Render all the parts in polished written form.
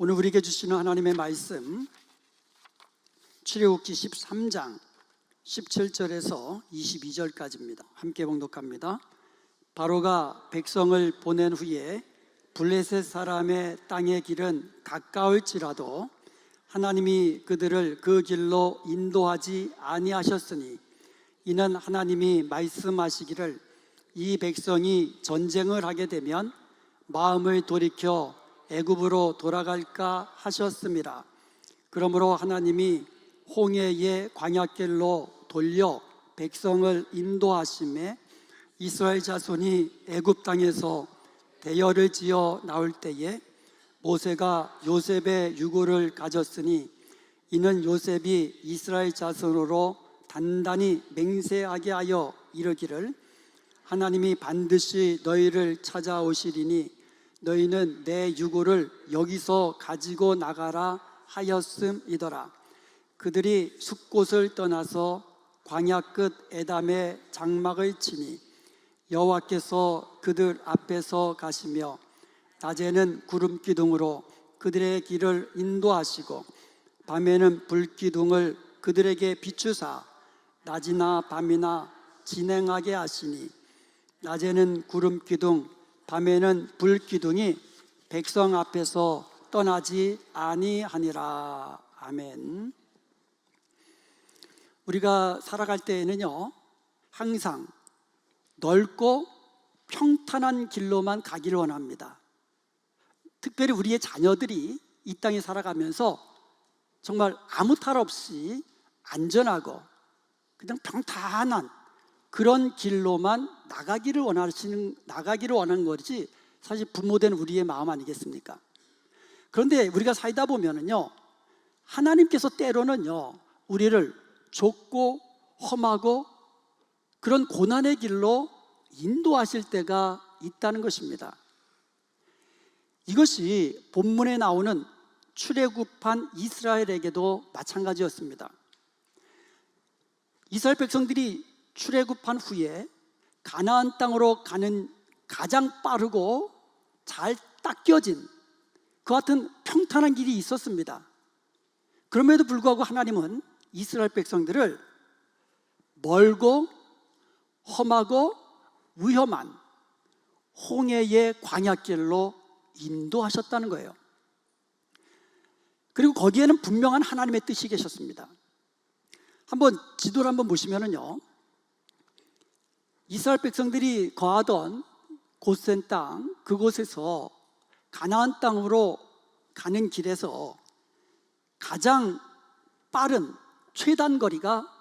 오늘 우리에게 주시는 하나님의 말씀, 출애굽기 13장 17절에서 22절까지입니다. 함께 봉독합니다. 바로가 백성을 보낸 후에 블레셋 사람의 땅의 길은 가까울지라도 하나님이 그들을 그 길로 인도하지 아니하셨으니, 이는 하나님이 말씀하시기를 이 백성이 전쟁을 하게 되면 마음을 돌이켜 애굽으로 돌아갈까 하셨습니다. 그러므로 하나님이 홍해의 광야길로 돌려 백성을 인도하심에 이스라엘 자손이 애굽 땅에서 대열을 지어 나올 때에 모세가 요셉의 유고를 가졌으니, 이는 요셉이 이스라엘 자손으로 단단히 맹세하게 하여 이르기를 하나님이 반드시 너희를 찾아오시리니 너희는 내 유고를 여기서 가지고 나가라 하였음이더라. 그들이 숲곳을 떠나서 광야 끝 에담에 장막을 치니 여호와께서 그들 앞에서 가시며 낮에는 구름 기둥으로 그들의 길을 인도하시고 밤에는 불 기둥을 그들에게 비추사 낮이나 밤이나 진행하게 하시니, 낮에는 구름 기둥 밤에는 불 기둥이 백성 앞에서 떠나지 아니하니라. 아멘. 우리가 살아갈 때에는요, 항상 넓고 평탄한 길로만 가기를 원합니다. 특별히 우리의 자녀들이 이 땅에 살아가면서 정말 아무 탈 없이 안전하고 그냥 평탄한 그런 길로만 나가기를 원하는 거지, 사실 부모된 우리의 마음 아니겠습니까? 그런데 우리가 살다 보면은요, 하나님께서 때로는요, 우리를 좁고 험하고 그런 고난의 길로 인도하실 때가 있다는 것입니다. 이것이 본문에 나오는 출애굽한 이스라엘에게도 마찬가지였습니다. 이스라엘 백성들이 출애굽한 후에 가나안 땅으로 가는 가장 빠르고 잘 닦여진 그 같은 평탄한 길이 있었습니다. 그럼에도 불구하고 하나님은 이스라엘 백성들을 멀고 험하고 위험한 홍해의 광야길로 인도하셨다는 거예요. 그리고 거기에는 분명한 하나님의 뜻이 계셨습니다. 한번 지도를 한번 보시면은요, 이스라엘 백성들이 거하던 고센 땅, 그곳에서 가나안 땅으로 가는 길에서 가장 빠른 최단 거리가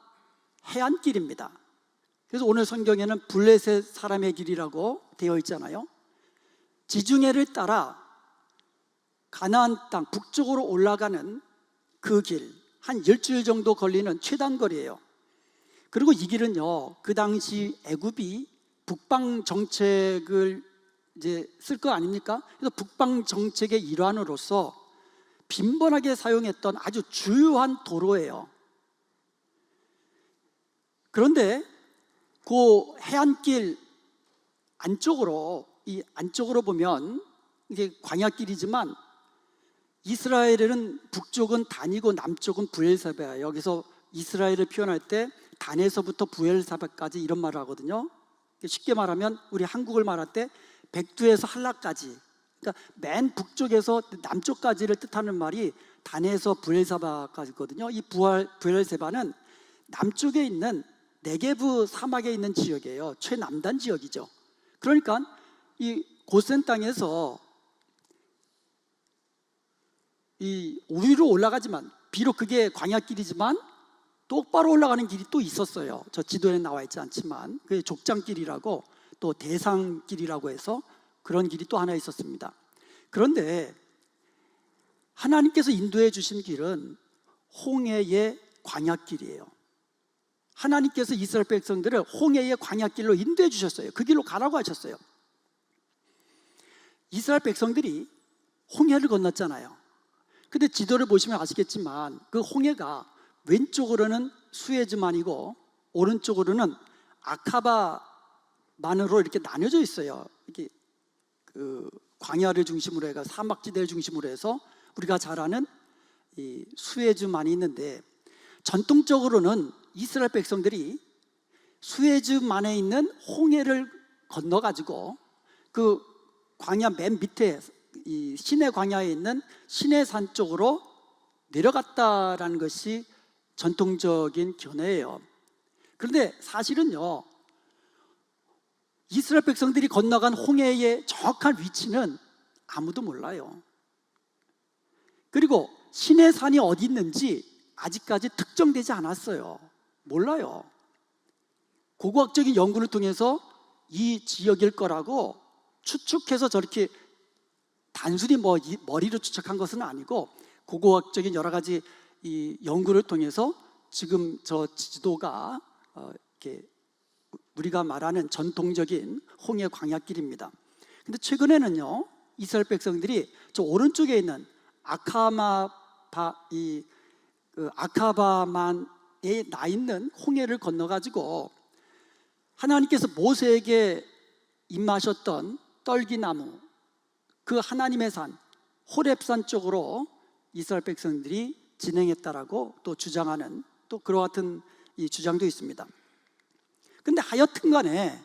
해안길입니다. 그래서 오늘 성경에는 블레셋 사람의 길이라고 되어 있잖아요. 지중해를 따라 가나안 땅 북쪽으로 올라가는 그 길, 한 일주일 정도 걸리는 최단 거리예요. 그리고 이 길은요, 그 당시 애굽이 북방 정책을 이제 쓸 거 아닙니까? 그래서 북방 정책의 일환으로서 빈번하게 사용했던 아주 주요한 도로예요. 그런데 그 해안길 안쪽으로 보면 이게 광야길이지만, 이스라엘은 북쪽은 단이고 남쪽은 브엘사바예요. 여기서 이스라엘을 표현할 때 단에서부터 부엘사바까지 이런 말을 하거든요. 쉽게 말하면 우리 한국을 말할 때 백두에서 한라까지, 그러니까 맨 북쪽에서 남쪽까지를 뜻하는 말이 단에서 부엘사바까지거든요. 이 부엘사바는 남쪽에 있는 네게브 사막에 있는 지역이에요. 최남단 지역이죠. 그러니까 이 고센 땅에서 이 위로 올라가지만, 비록 그게 광야길이지만 똑바로 올라가는 길이 또 있었어요. 저 지도에 나와 있지 않지만 그게 족장길이라고, 또 대상길이라고 해서 그런 길이 또 하나 있었습니다. 그런데 하나님께서 인도해 주신 길은 홍해의 광야길이에요. 하나님께서 이스라엘 백성들을 홍해의 광야길로 인도해 주셨어요. 그 길로 가라고 하셨어요. 이스라엘 백성들이 홍해를 건넜잖아요. 근데 지도를 보시면 아시겠지만 그 홍해가 왼쪽으로는 수에즈만이고 오른쪽으로는 아카바만으로 이렇게 나뉘어져 있어요. 이렇게 그 광야를 중심으로 해서, 사막지대를 중심으로 해서 우리가 잘 아는 이 수에즈만이 있는데, 전통적으로는 이스라엘 백성들이 수에즈만에 있는 홍해를 건너가지고 그 광야 맨 밑에 이 시내 광야에 있는 시내산 쪽으로 내려갔다라는 것이 전통적인 견해예요. 그런데 사실은요, 이스라엘 백성들이 건너간 홍해의 정확한 위치는 아무도 몰라요. 그리고 시내산이 어디 있는지 아직까지 특정되지 않았어요. 몰라요. 고고학적인 연구를 통해서 이 지역일 거라고 추측해서 저렇게 단순히 머리로 추측한 것은 아니고, 고고학적인 여러 가지 이 연구를 통해서 지금 저 지도가 이렇게 우리가 말하는 전통적인 홍해 광야길입니다. 근데 최근에는요, 이스라엘 백성들이 저 오른쪽에 있는 아카바만에 나 있는 홍해를 건너가지고 하나님께서 모세에게 임하셨던 떨기나무, 그 하나님의 산 호렙산 쪽으로 이스라엘 백성들이 진행했다라고 또 주장하는, 또 그와 같은 이 주장도 있습니다. 근데 하여튼 간에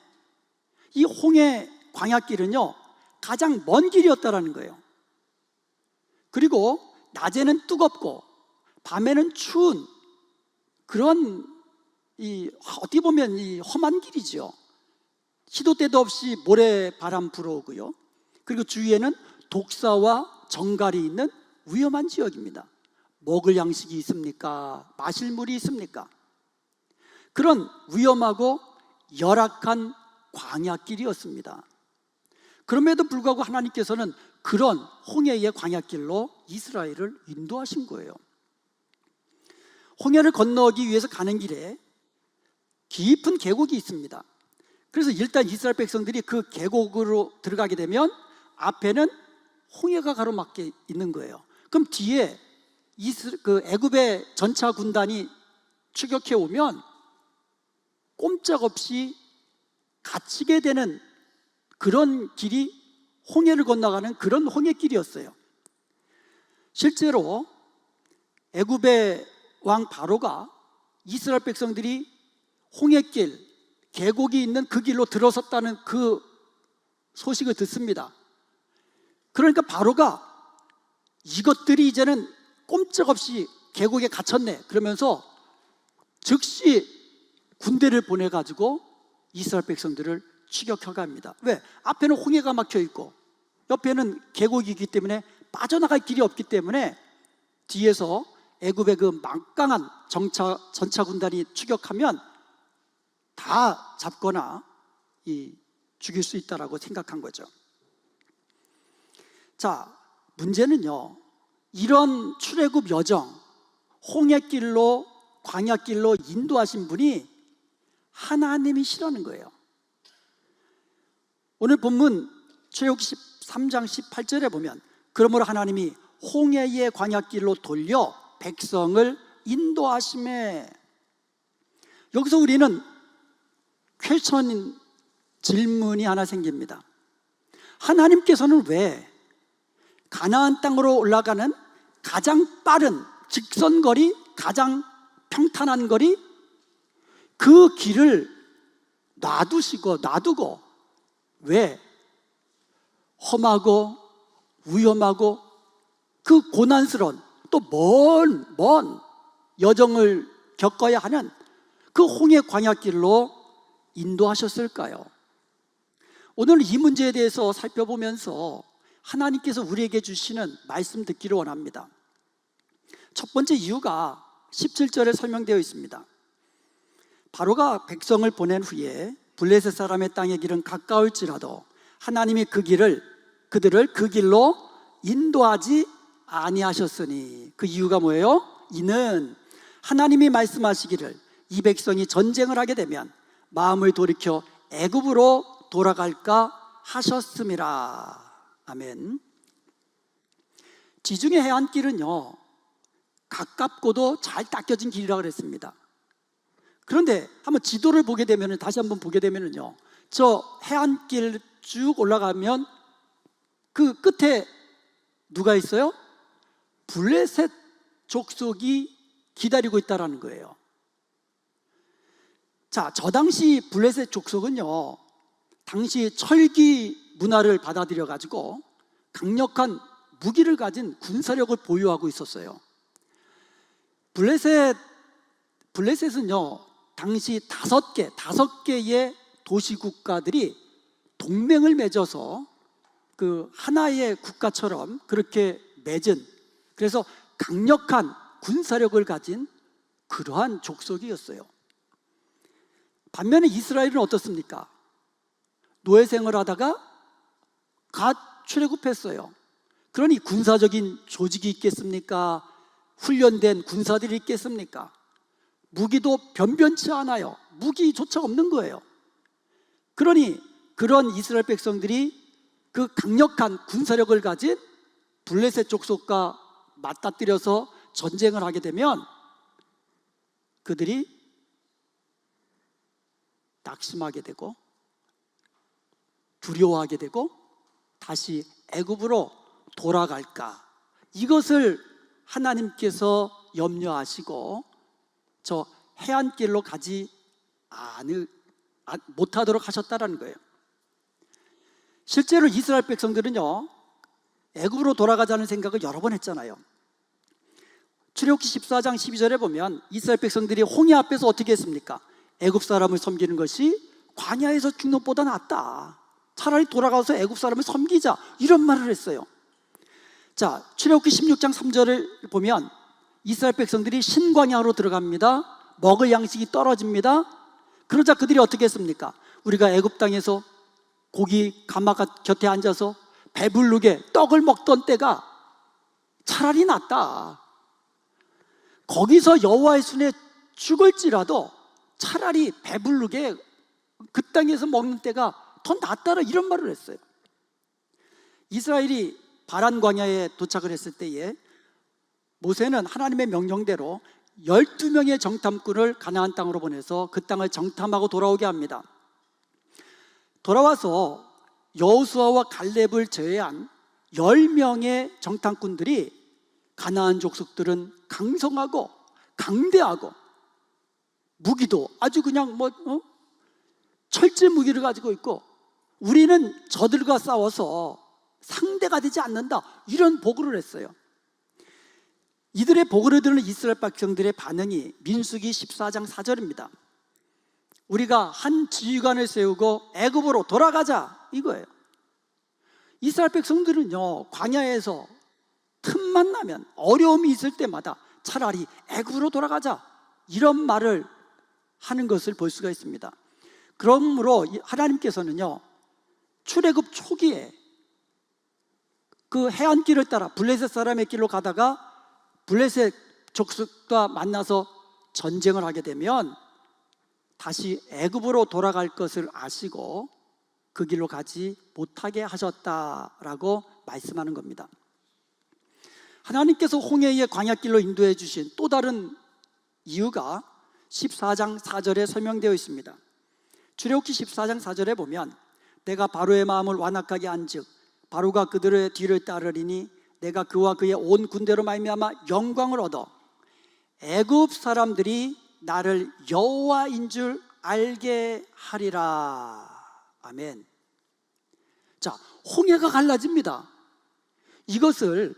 이 홍해 광야길은요, 가장 먼 길이었다라는 거예요. 그리고 낮에는 뜨겁고 밤에는 추운 그런, 어떻게 보면 이 험한 길이죠. 시도 때도 없이 모래바람 불어오고요, 그리고 주위에는 독사와 정갈이 있는 위험한 지역입니다. 먹을 양식이 있습니까? 마실 물이 있습니까? 그런 위험하고 열악한 광야길이었습니다. 그럼에도 불구하고 하나님께서는 그런 홍해의 광야길로 이스라엘을 인도하신 거예요. 홍해를 건너기 위해서 가는 길에 깊은 계곡이 있습니다. 그래서 일단 이스라엘 백성들이 그 계곡으로 들어가게 되면 앞에는 홍해가 가로막혀 있는 거예요. 그럼 뒤에 애굽의 전차 군단이 추격해 오면 꼼짝없이 갇히게 되는 그런 길이 홍해를 건너가는 그런 홍해길이었어요. 실제로 애굽의 왕 바로가 이스라엘 백성들이 홍해길, 계곡이 있는 그 길로 들어섰다는 그 소식을 듣습니다. 그러니까 바로가 이것들이 이제는 꼼짝없이 계곡에 갇혔네 그러면서 즉시 군대를 보내가지고 이스라엘 백성들을 추격해 갑니다. 왜? 앞에는 홍해가 막혀 있고 옆에는 계곡이기 때문에 빠져나갈 길이 없기 때문에 뒤에서 애굽의 그 막강한 전차 군단이 추격하면 다 잡거나 죽일 수 있다라고 생각한 거죠. 자, 문제는요, 이런 출애굽 여정, 홍해길로, 광야길로 인도하신 분이 하나님이시라는 거예요. 오늘 본문 출애굽기 13장 18절에 보면, 그러므로 하나님이 홍해의 광야길로 돌려 백성을 인도하시매. 여기서 우리는 퀘스천, 질문이 하나 생깁니다. 하나님께서는 왜 가나안 땅으로 올라가는 가장 빠른 직선거리, 가장 평탄한 거리, 그 길을 놔두고 왜 험하고 위험하고 그 고난스러운 또 먼 여정을 겪어야 하는 그 홍해 광야길로 인도하셨을까요? 오늘 이 문제에 대해서 살펴보면서 하나님께서 우리에게 주시는 말씀 듣기를 원합니다. 첫 번째 이유가 17절에 설명되어 있습니다. 바로가 백성을 보낸 후에 블레셋 사람의 땅의 길은 가까울지라도 하나님이 그들을 그 길로 인도하지 아니하셨으니, 그 이유가 뭐예요? 이는 하나님이 말씀하시기를 이 백성이 전쟁을 하게 되면 마음을 돌이켜 애굽으로 돌아갈까 하셨음이라. 아멘. 지중해 해안길은요, 가깝고도 잘 닦여진 길이라고 그랬습니다. 그런데 한번 지도를 보게 되면, 다시 한번 보게 되면요, 저 해안길 쭉 올라가면 그 끝에 누가 있어요? 블레셋 족속이 기다리고 있다는 거예요. 자, 저 당시 블레셋 족속은요, 당시 철기 문화를 받아들여 가지고 강력한 무기를 가진 군사력을 보유하고 있었어요. 블레셋은요, 당시 다섯 개의 도시 국가들이 동맹을 맺어서 그 하나의 국가처럼 그렇게 맺은, 그래서 강력한 군사력을 가진 그러한 족속이었어요. 반면에 이스라엘은 어떻습니까? 노예 생활하다가 갓 출애굽했어요. 그러니 군사적인 조직이 있겠습니까? 훈련된 군사들이 있겠습니까? 무기도 변변치 않아요. 무기조차 없는 거예요. 그러니 그런 이스라엘 백성들이 그 강력한 군사력을 가진 블레셋 족속과 맞닥뜨려서 전쟁을 하게 되면 그들이 낙심하게 되고 두려워하게 되고 다시 애굽으로 돌아갈까, 이것을 하나님께서 염려하시고 저 해안길로 가지 못하도록 하셨다는 거예요. 실제로 이스라엘 백성들은요, 애굽으로 돌아가자는 생각을 여러 번 했잖아요. 출애굽기 14장 12절에 보면 이스라엘 백성들이 홍해 앞에서 어떻게 했습니까? 애굽 사람을 섬기는 것이 광야에서 죽는 것보다 낫다, 차라리 돌아가서 애굽 사람을 섬기자, 이런 말을 했어요. 자, 출애굽기 16장 3절을 보면 이스라엘 백성들이 신광야로 들어갑니다. 먹을 양식이 떨어집니다. 그러자 그들이 어떻게 했습니까? 우리가 애굽 땅에서 고기 가마 곁에 앉아서 배부르게 떡을 먹던 때가 차라리 낫다, 거기서 여호와의 손에 죽을지라도 차라리 배부르게 그 땅에서 먹는 때가 더 낫다라, 이런 말을 했어요. 이스라엘이 바란 광야에 도착을 했을 때에 모세는 하나님의 명령대로 12명의 정탐꾼을 가나안 땅으로 보내서 그 땅을 정탐하고 돌아오게 합니다. 돌아와서 여호수아와 갈렙을 제외한 10명의 정탐꾼들이, 가나안 족속들은 강성하고 강대하고 무기도 아주 그냥 철제 무기를 가지고 있고 우리는 저들과 싸워서 상대가 되지 않는다, 이런 보고를 했어요. 이들의 보고를 들은 이스라엘 백성들의 반응이 민수기 14장 4절입니다. 우리가 한 지휘관을 세우고 애굽으로 돌아가자, 이거예요. 이스라엘 백성들은요, 광야에서 틈만 나면, 어려움이 있을 때마다 차라리 애굽으로 돌아가자, 이런 말을 하는 것을 볼 수가 있습니다. 그러므로 하나님께서는요, 출애굽 초기에 그 해안길을 따라 블레셋 사람의 길로 가다가 블레셋 족속과 만나서 전쟁을 하게 되면 다시 애굽으로 돌아갈 것을 아시고 그 길로 가지 못하게 하셨다라고 말씀하는 겁니다. 하나님께서 홍해의 광야길로 인도해 주신 또 다른 이유가 14장 4절에 설명되어 있습니다. 출애굽기 14장 4절에 보면 내가 바로의 마음을 완악하게 한즉 바로가 그들의 뒤를 따르리니 내가 그와 그의 온 군대로 말미암아 영광을 얻어 애굽 사람들이 나를 여호와인 줄 알게 하리라. 아멘. 자, 홍해가 갈라집니다. 이것을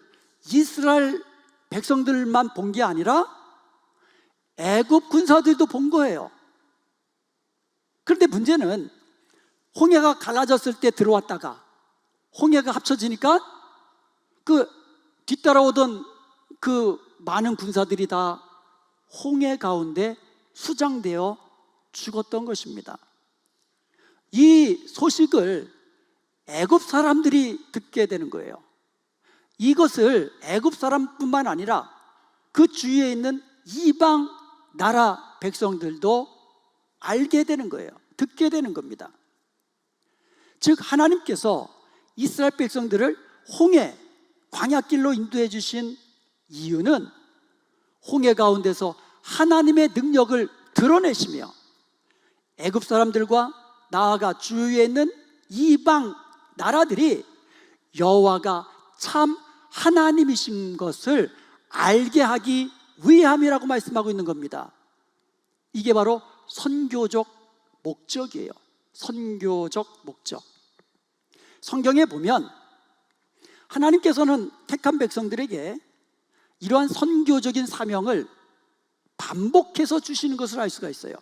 이스라엘 백성들만 본 게 아니라 애굽 군사들도 본 거예요. 그런데 문제는 홍해가 갈라졌을 때 들어왔다가 홍해가 합쳐지니까 그 뒤따라오던 그 많은 군사들이 다 홍해 가운데 수장되어 죽었던 것입니다. 이 소식을 애굽 사람들이 듣게 되는 거예요. 이것을 애굽 사람뿐만 아니라 그 주위에 있는 이방 나라 백성들도 알게 되는 거예요. 듣게 되는 겁니다. 즉 하나님께서 이스라엘 백성들을 홍해 광야길로 인도해 주신 이유는 홍해 가운데서 하나님의 능력을 드러내시며 애굽 사람들과 나아가 주위에 있는 이방 나라들이 여호와가 참 하나님이신 것을 알게 하기 위함이라고 말씀하고 있는 겁니다. 이게 바로 선교적 목적이에요. 선교적 목적. 성경에 보면 하나님께서는 택한 백성들에게 이러한 선교적인 사명을 반복해서 주시는 것을 알 수가 있어요.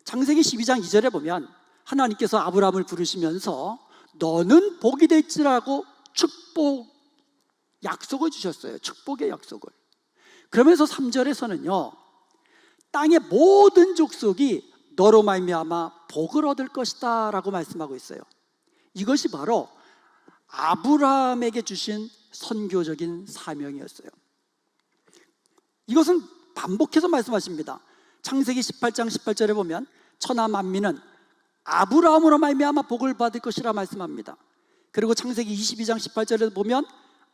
창세기 12장 2절에 보면 하나님께서 아브라함을 부르시면서 너는 복이 될지라고 축복 약속을 주셨어요. 축복의 약속을. 그러면서 3절에서는요, 땅의 모든 족속이 너로 말미암아 복을 얻을 것이다 라고 말씀하고 있어요. 이것이 바로 아브라함에게 주신 선교적인 사명이었어요. 이것은 반복해서 말씀하십니다. 창세기 18장 18절에 보면 천하 만민은 아브라함으로 말미암아 복을 받을 것이라 말씀합니다. 그리고 창세기 22장 18절에 보면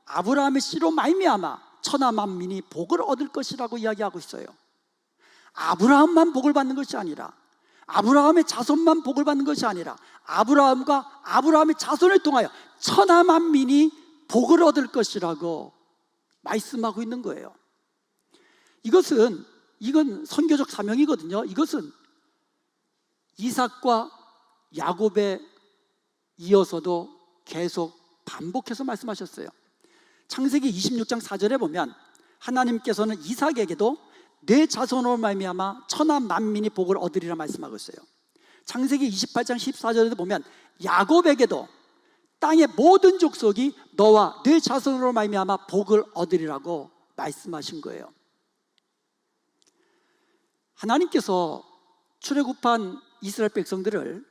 아브라함의 씨로 말미암아 천하 만민이 복을 얻을 것이라고 이야기하고 있어요. 아브라함만 복을 받는 것이 아니라, 아브라함의 자손만 복을 받는 것이 아니라 아브라함과 아브라함의 자손을 통하여 천하 만민이 복을 얻을 것이라고 말씀하고 있는 거예요. 이건 선교적 사명이거든요. 이것은 이삭과 야곱에 이어서도 계속 반복해서 말씀하셨어요. 창세기 26장 4절에 보면 하나님께서는 이삭에게도 내 자손으로 말미암아 천하 만민이 복을 얻으리라 말씀하고 있어요. 창세기 28장 14절에도 보면 야곱에게도 땅의 모든 족속이 너와 내 자손으로 말미암아 복을 얻으리라고 말씀하신 거예요. 하나님께서 출애굽한 이스라엘 백성들을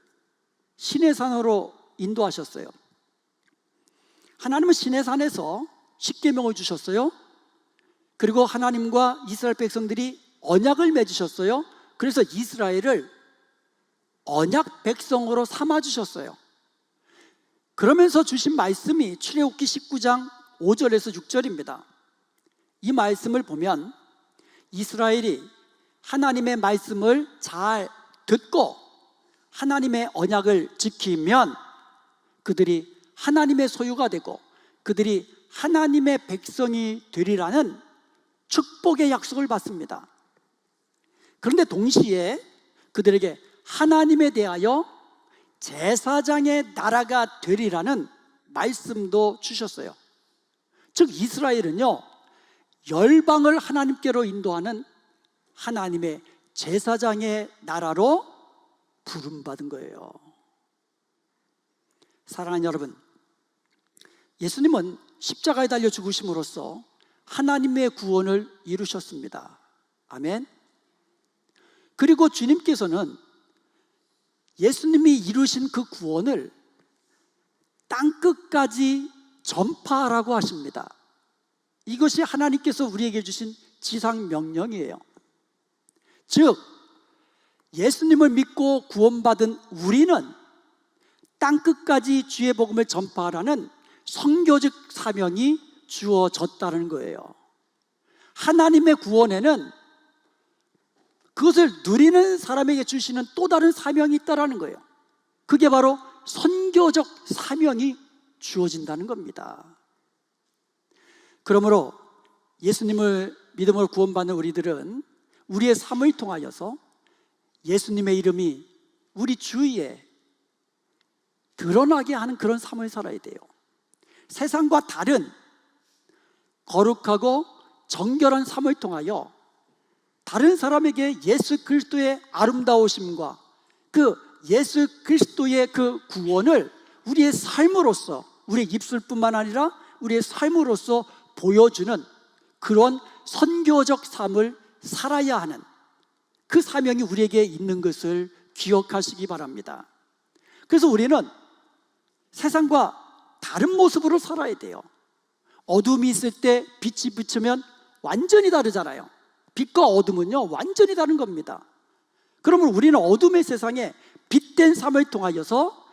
시내산으로 인도하셨어요. 하나님은 시내산에서 십계명을 주셨어요. 그리고 하나님과 이스라엘 백성들이 언약을 맺으셨어요. 그래서 이스라엘을 언약 백성으로 삼아주셨어요. 그러면서 주신 말씀이 출애굽기 19장 5절에서 6절입니다. 이 말씀을 보면 이스라엘이 하나님의 말씀을 잘 듣고 하나님의 언약을 지키면 그들이 하나님의 소유가 되고 그들이 하나님의 백성이 되리라는 축복의 약속을 받습니다. 그런데 동시에 그들에게 하나님에 대하여 제사장의 나라가 되리라는 말씀도 주셨어요. 즉 이스라엘은요, 열방을 하나님께로 인도하는 하나님의 제사장의 나라로 부름받은 거예요. 사랑하는 여러분, 예수님은 십자가에 달려 죽으심으로써 하나님의 구원을 이루셨습니다. 아멘. 그리고 주님께서는 예수님이 이루신 그 구원을 땅끝까지 전파하라고 하십니다. 이것이 하나님께서 우리에게 주신 지상 명령이에요. 즉 예수님을 믿고 구원받은 우리는 땅끝까지 주의 복음을 전파하라는 선교적 사명이 주어졌다는 거예요. 하나님의 구원에는 그것을 누리는 사람에게 주시는 또 다른 사명이 있다는 거예요. 그게 바로 선교적 사명이 주어진다는 겁니다. 그러므로 예수님을 믿음으로 구원받는 우리들은 우리의 삶을 통하여서 예수님의 이름이 우리 주위에 드러나게 하는 그런 삶을 살아야 돼요. 세상과 다른 거룩하고 정결한 삶을 통하여 다른 사람에게 예수 그리스도의 아름다우심과 그 예수 그리스도의 그 구원을 우리의 삶으로서, 우리의 입술뿐만 아니라 우리의 삶으로서 보여주는 그런 선교적 삶을 살아야 하는 그 사명이 우리에게 있는 것을 기억하시기 바랍니다. 그래서 우리는 세상과 다른 모습으로 살아야 돼요. 어둠이 있을 때 빛이 비추면 완전히 다르잖아요. 빛과 어둠은요 완전히 다른 겁니다. 그러면 우리는 어둠의 세상에 빛된 삶을 통하여서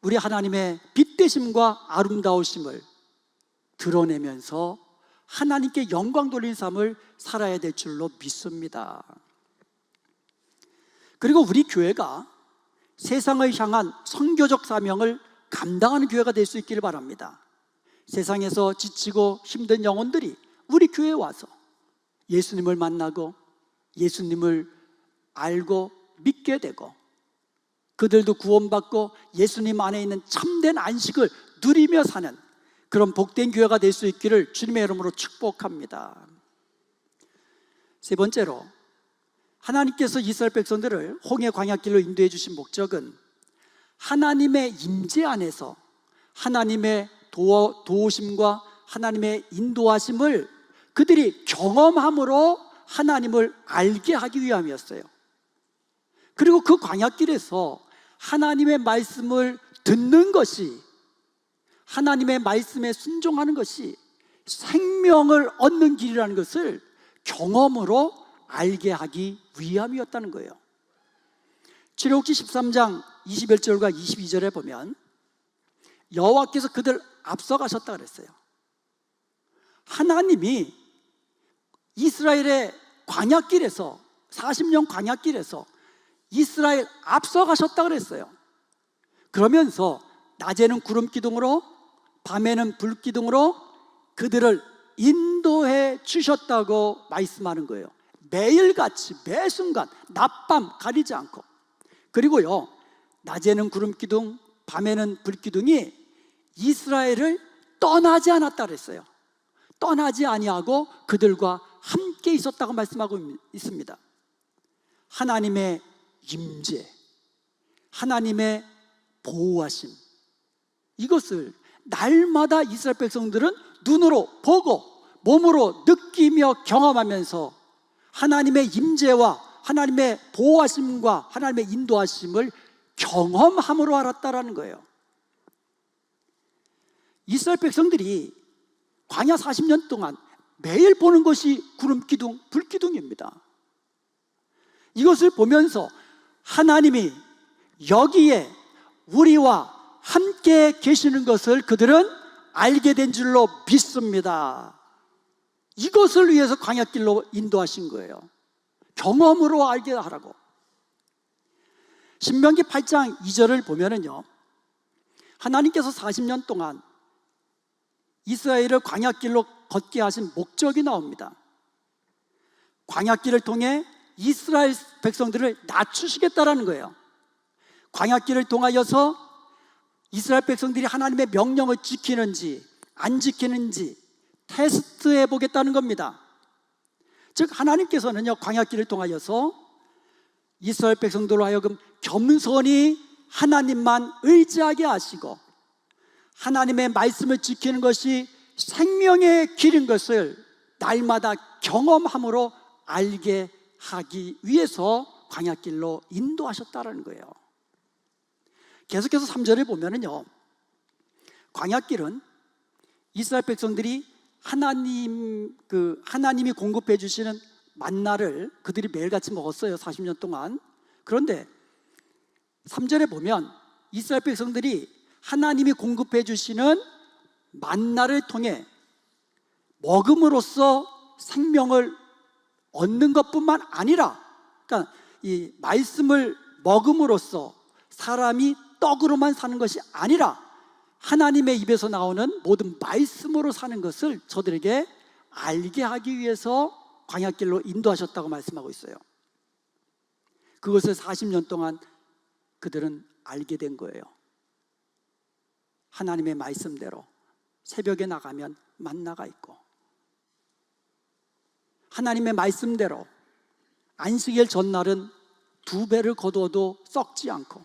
우리 하나님의 빛되심과 아름다우심을 드러내면서 하나님께 영광 돌린 삶을 살아야 될 줄로 믿습니다. 그리고 우리 교회가 세상을 향한 선교적 사명을 감당하는 교회가 될 수 있기를 바랍니다. 세상에서 지치고 힘든 영혼들이 우리 교회에 와서 예수님을 만나고 예수님을 알고 믿게 되고 그들도 구원받고 예수님 안에 있는 참된 안식을 누리며 사는 그런 복된 교회가 될 수 있기를 주님의 이름으로 축복합니다. 세 번째로, 하나님께서 이스라엘 백성들을 홍해 광야길로 인도해 주신 목적은 하나님의 임재 안에서 하나님의 도우심과 하나님의 인도하심을 그들이 경험함으로 하나님을 알게 하기 위함이었어요. 그리고 그 광야길에서 하나님의 말씀을 듣는 것이, 하나님의 말씀에 순종하는 것이 생명을 얻는 길이라는 것을 경험으로 알게 하기 위함이었다는 거예요. 출애굽기 13장 21절과 22절에 보면 여호와께서 그들 앞서가셨다 그랬어요. 하나님이 이스라엘의 광야길에서 40년 광야길에서 이스라엘 앞서가셨다 그랬어요. 그러면서 낮에는 구름 기둥으로 밤에는 불 기둥으로 그들을 인도해 주셨다고 말씀하는 거예요. 매일같이 매 순간 낮밤 가리지 않고. 그리고요, 낮에는 구름 기둥 밤에는 불 기둥이 이스라엘을 떠나지 않았다 그랬어요. 떠나지 아니하고 그들과 함께 있었다고 말씀하고 있습니다. 하나님의 임재, 하나님의 보호하심, 이것을 날마다 이스라엘 백성들은 눈으로 보고 몸으로 느끼며 경험하면서 하나님의 임재와 하나님의 보호하심과 하나님의 인도하심을 경험함으로 알았다라는 거예요. 이스라엘 백성들이 광야 40년 동안 매일 보는 것이 구름기둥, 불기둥입니다. 이것을 보면서 하나님이 여기에 우리와 함께 계시는 것을 그들은 알게 된 줄로 믿습니다. 이것을 위해서 광야길로 인도하신 거예요. 경험으로 알게 하라고. 신명기 8장 2절을 보면은요, 하나님께서 40년 동안 이스라엘을 광야길로 걷게 하신 목적이 나옵니다. 광야길을 통해 이스라엘 백성들을 낮추시겠다라는 거예요. 광야길을 통하여서 이스라엘 백성들이 하나님의 명령을 지키는지 안 지키는지 테스트해 보겠다는 겁니다. 즉 하나님께서는요, 광야길을 통하여서 이스라엘 백성들로 하여금 겸손히 하나님만 의지하게 하시고 하나님의 말씀을 지키는 것이 생명의 길인 것을 날마다 경험함으로 알게 하기 위해서 광야길로 인도하셨다는 거예요. 계속해서 3절에 보면은요, 광야길은 이스라엘 백성들이 하나님이 공급해 주시는 만나를 그들이 매일같이 먹었어요, 40년 동안. 그런데 3절에 보면 이스라엘 백성들이 하나님이 공급해 주시는 만나를 통해 먹음으로써 생명을 얻는 것뿐만 아니라, 그러니까 이 말씀을 먹음으로써 사람이 떡으로만 사는 것이 아니라 하나님의 입에서 나오는 모든 말씀으로 사는 것을 저들에게 알게 하기 위해서 광야길로 인도하셨다고 말씀하고 있어요. 그것을 40년 동안 그들은 알게 된 거예요. 하나님의 말씀대로 새벽에 나가면 만나가 있고, 하나님의 말씀대로 안식일 전날은 2배를 거두어도 썩지 않고,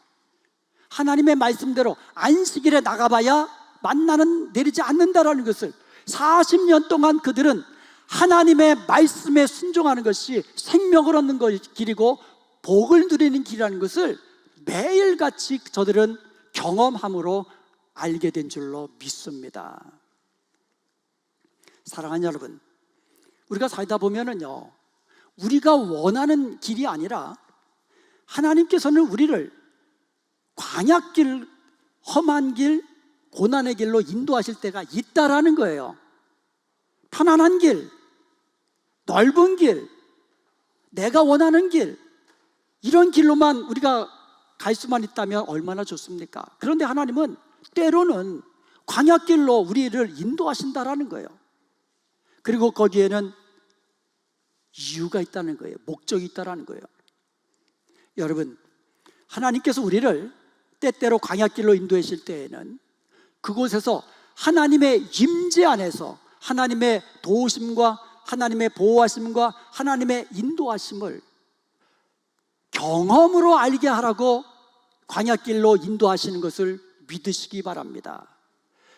하나님의 말씀대로 안식일에 나가봐야 만나는 내리지 않는다라는 것을 40년 동안 그들은 하나님의 말씀에 순종하는 것이 생명을 얻는 길이고 복을 누리는 길이라는 것을 매일같이 저들은 경험함으로 알게 된 줄로 믿습니다. 사랑하는 여러분, 우리가 살다 보면은요, 우리가 원하는 길이 아니라 하나님께서는 우리를 광야길, 험한 길, 고난의 길로 인도하실 때가 있다라는 거예요. 편안한 길, 넓은 길, 내가 원하는 길, 이런 길로만 우리가 갈 수만 있다면 얼마나 좋습니까? 그런데 하나님은 때로는 광야길로 우리를 인도하신다라는 거예요. 그리고 거기에는 이유가 있다는 거예요. 목적이 있다는 거예요. 여러분, 하나님께서 우리를 때때로 광야길로 인도하실 때에는 그곳에서 하나님의 임재 안에서 하나님의 도우심과 하나님의 보호하심과 하나님의 인도하심을 경험으로 알게 하라고 광야길로 인도하시는 것을 믿으시기 바랍니다.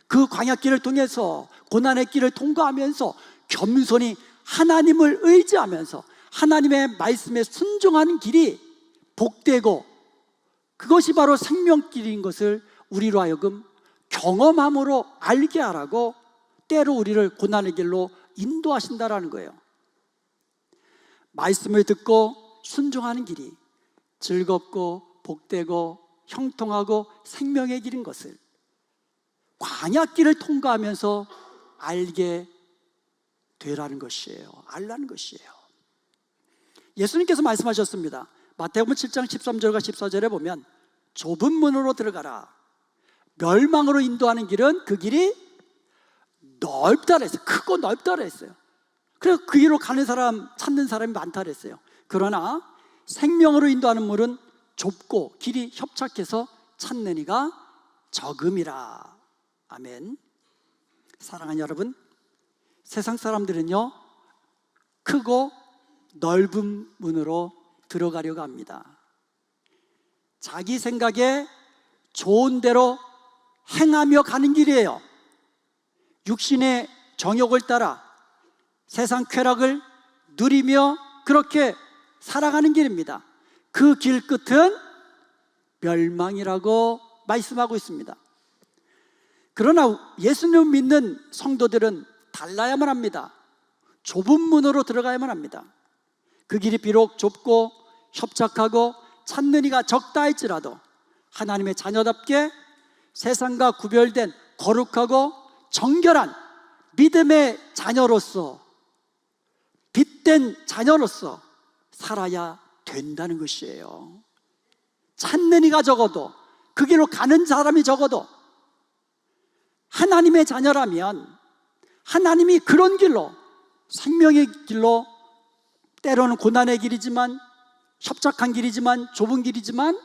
그 광야길을 통해서 고난의 길을 통과하면서 겸손히 하나님을 의지하면서 하나님의 말씀에 순종하는 길이 복되고 그것이 바로 생명길인 것을 우리로 하여금 경험함으로 알게 하라고 때로 우리를 고난의 길로 인도하신다라는 거예요. 말씀을 듣고 순종하는 길이 즐겁고 복되고 형통하고 생명의 길인 것을 광야길을 통과하면서 알게 되라는 것이에요. 알라는 것이에요. 예수님께서 말씀하셨습니다. 마태복음 7장 13절과 14절에 보면 좁은 문으로 들어가라. 멸망으로 인도하는 길은 그 길이 넓다 그랬어요. 크고 넓다 그랬어요. 그래서 그 길로 가는 사람, 찾는 사람이 많다 그랬어요. 그러나 생명으로 인도하는 문은 좁고 길이 협착해서 찾는 이가 적음이라. 아멘. 사랑하는 여러분, 세상 사람들은요 크고 넓은 문으로 들어가려고 합니다. 자기 생각에 좋은 대로 행하며 가는 길이에요. 육신의 정욕을 따라 세상 쾌락을 누리며 그렇게 살아가는 길입니다. 그 길 끝은 멸망이라고 말씀하고 있습니다. 그러나 예수님을 믿는 성도들은 달라야만 합니다. 좁은 문으로 들어가야만 합니다. 그 길이 비록 좁고 협착하고 찾는 이가 적다 할지라도 하나님의 자녀답게 세상과 구별된 거룩하고 정결한 믿음의 자녀로서 빛된 자녀로서 살아야 된다는 것이에요. 찾는 이가 적어도 그 길로 가는 사람이 적어도 하나님의 자녀라면 하나님이 그런 길로 생명의 길로 때로는 고난의 길이지만 협착한 길이지만 좁은 길이지만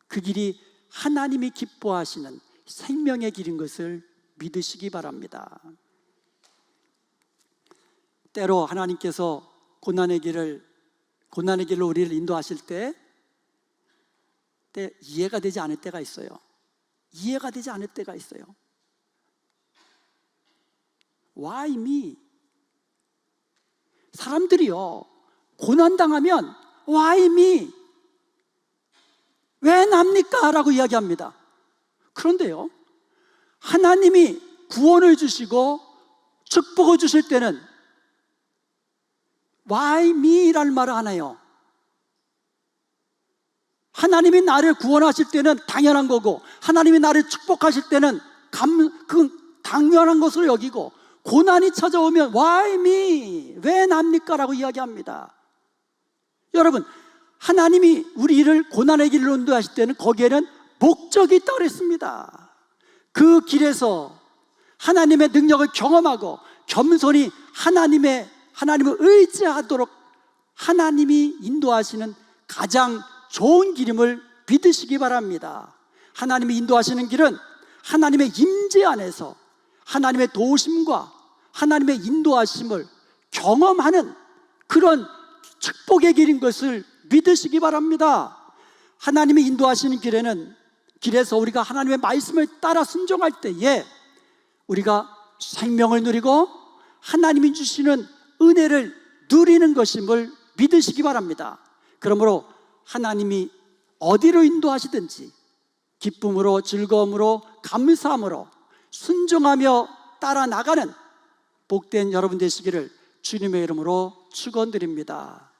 그 길이 하나님이 기뻐하시는 생명의 길인 것을 믿으시기 바랍니다. 때로 하나님께서 고난의 길로 우리를 인도하실 때 이해가 되지 않을 때가 있어요. 이해가 되지 않을 때가 있어요. Why me? 사람들이요 고난당하면 Why me? 왜 납니까? 라고 이야기합니다. 그런데요 하나님이 구원을 주시고 축복을 주실 때는 Why me? 라는 말을 안 해요. 하나님이 나를 구원하실 때는 당연한 거고 하나님이 나를 축복하실 때는 당연한 것으로 여기고 고난이 찾아오면 Why me? 왜 납니까? 라고 이야기합니다. 여러분 하나님이 우리를 고난의 길로 인도하실 때는 거기에는 목적이 있다고 그랬습니다. 그 길에서 하나님의 능력을 경험하고 겸손히 하나님을 의지하도록 하나님이 인도하시는 가장 좋은 길임을 믿으시기 바랍니다. 하나님이 인도하시는 길은 하나님의 임재 안에서 하나님의 도우심과 하나님의 인도하심을 경험하는 그런 축복의 길인 것을 믿으시기 바랍니다. 하나님이 인도하시는 길에서 우리가 하나님의 말씀을 따라 순종할 때에 우리가 생명을 누리고 하나님이 주시는 은혜를 누리는 것임을 믿으시기 바랍니다. 그러므로 하나님이 어디로 인도하시든지 기쁨으로 즐거움으로 감사함으로 순종하며 따라 나가는 복된 여러분 되시기를 주님의 이름으로 축원드립니다.